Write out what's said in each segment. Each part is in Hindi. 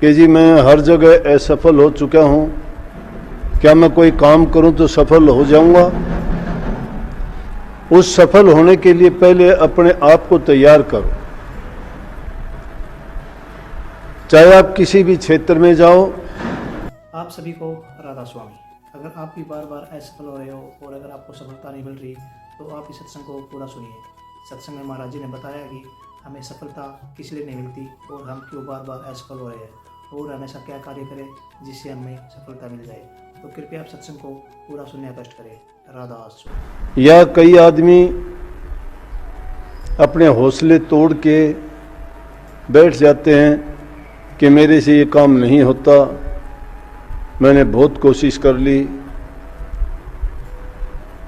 कि जी मैं हर जगह असफल हो चुका हूँ, क्या मैं कोई काम करूँ तो सफल हो जाऊँगा? उस सफल होने के लिए पहले अपने आप को तैयार करो। चाहे आप किसी भी क्षेत्र में जाओ। आप सभी को राधा स्वामी। अगर आप भी बार बार असफल हो रहे हो और अगर आपको सफलता नहीं मिल रही तो आप इस सत्संग को पूरा सुनिए। सत्संग में महाराज जी ने बताया कि हमें सफलता किस लिए नहीं मिलती और हम क्यों बार बार असफल हो रहे हैं और हमेशा क्या कार्य करें जिससे हमें सफलता मिल जाए। तो कृपया आप सत्संग को पूरा सुनने का कष्ट करें। राधा स्वामी। या कई आदमी अपने हौसले तोड़ के बैठ जाते हैं कि मेरे से ये काम नहीं होता, मैंने बहुत कोशिश कर ली,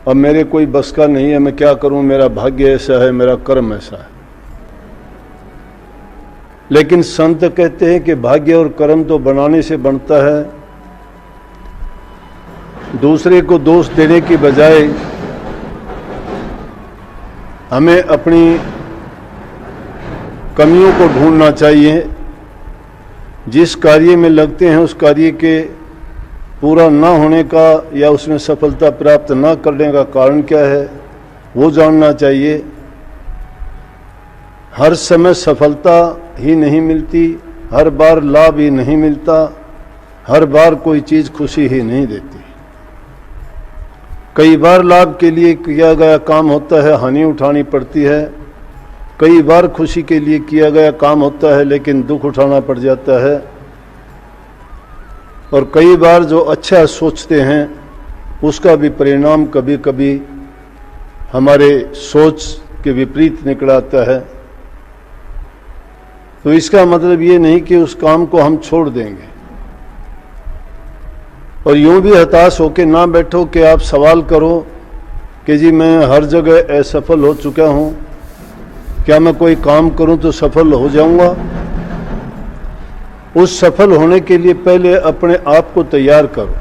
अब मेरे कोई बस का नहीं है, मैं क्या करूं, मेरा भाग्य ऐसा है, मेरा कर्म ऐसा है। लेकिन संत कहते हैं कि भाग्य और कर्म तो बनाने से बनता है। दूसरे को दोष देने की बजाय हमें अपनी कमियों को ढूंढना चाहिए। जिस कार्य में लगते हैं उस कार्य के पूरा ना होने का या उसमें सफलता प्राप्त ना करने का कारण क्या है वो जानना चाहिए। हर समय सफलता ही नहीं मिलती, हर बार लाभ ही नहीं मिलता, हर बार कोई चीज खुशी ही नहीं देती। कई बार लाभ के लिए किया गया काम होता है, हानि उठानी पड़ती है। कई बार खुशी के लिए किया गया काम होता है लेकिन दुख उठाना पड़ जाता है। और कई बार जो अच्छा सोचते हैं उसका भी परिणाम कभी कभी हमारे सोच के विपरीत निकल आता है। तो इसका मतलब ये नहीं कि उस काम को हम छोड़ देंगे। और यूं भी हताश होकर ना बैठो कि आप सवाल करो कि जी मैं हर जगह असफल हो चुका हूं, क्या मैं कोई काम करूं तो सफल हो जाऊंगा? उस सफल होने के लिए पहले अपने आप को तैयार करो।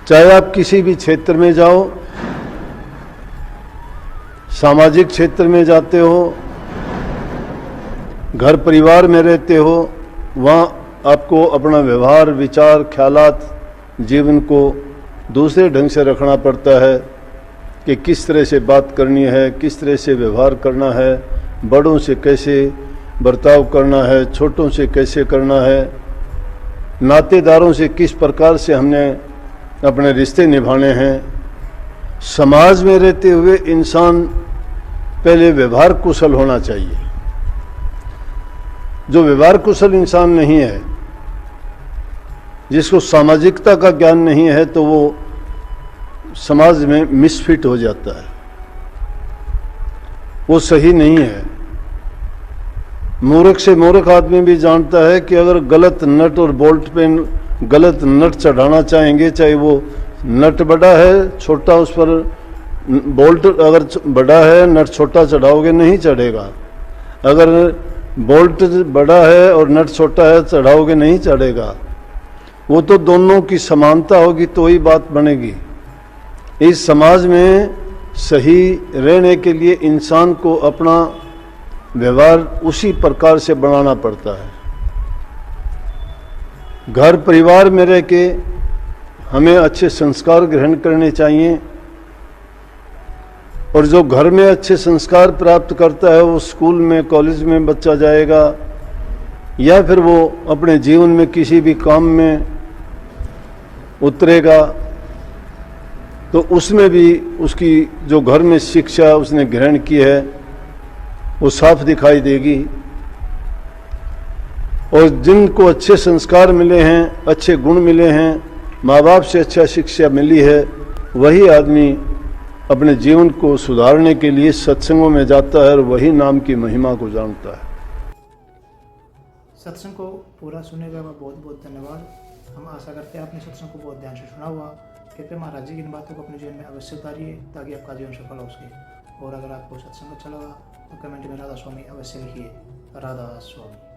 चाहे आप किसी भी क्षेत्र में जाओ, सामाजिक क्षेत्र में जाते हो, घर परिवार में रहते हो, वहाँ आपको अपना व्यवहार, विचार, ख्यालात, जीवन को दूसरे ढंग से रखना पड़ता है कि किस तरह से बात करनी है, किस तरह से व्यवहार करना है, बड़ों से कैसे बर्ताव करना है, छोटों से कैसे करना है, नातेदारों से किस प्रकार से हमने अपने रिश्ते निभाने हैं। समाज में रहते हुए इंसान पहले व्यवहार कुशल होना चाहिए। जो व्यवहार कुशल इंसान नहीं है, जिसको सामाजिकता का ज्ञान नहीं है, तो वो समाज में मिसफिट हो जाता है, वो सही नहीं है। मूर्ख से मूर्ख आदमी भी जानता है कि अगर गलत नट और बोल्ट पे गलत नट चढ़ाना चाहेंगे, चाहे वो नट बड़ा है छोटा, उस पर बोल्ट अगर बड़ा है नट छोटा चढ़ाओगे नहीं चढ़ेगा। अगर बोल्ट बड़ा है और नट छोटा है चढ़ाओगे नहीं चढ़ेगा। वो तो दोनों की समानता होगी तो ही बात बनेगी। इस समाज में सही रहने के लिए इंसान को अपना व्यवहार उसी प्रकार से बनाना पड़ता है। घर परिवार में रह के हमें अच्छे संस्कार ग्रहण करने चाहिए। और जो घर में अच्छे संस्कार प्राप्त करता है वो स्कूल में, कॉलेज में बच्चा जाएगा या फिर वो अपने जीवन में किसी भी काम में उतरेगा तो उसमें भी उसकी जो घर में शिक्षा उसने ग्रहण की है वो साफ दिखाई देगी। और जिनको अच्छे संस्कार मिले हैं, अच्छे गुण मिले हैं, माँ बाप से अच्छा शिक्षा मिली है, वही आदमी अपने जीवन को सुधारने के लिए सत्संगों में जाता है और वही नाम की महिमा को जानता है। सत्संग को पूरा सुनने का बहुत बहुत धन्यवाद। हम आशा करते हैं आपने सत्संग को बहुत ध्यान से सुना हुआ। कृपया महाराज जी की इन बातों को अपने जीवन में अवश्य उतारिए ताकि आपका जीवन सफल हो सके। और अगर आपको सत्संग अच्छा लगा तो कमेंट में राधा स्वामी अवश्य लिखिए। राधा स्वामी।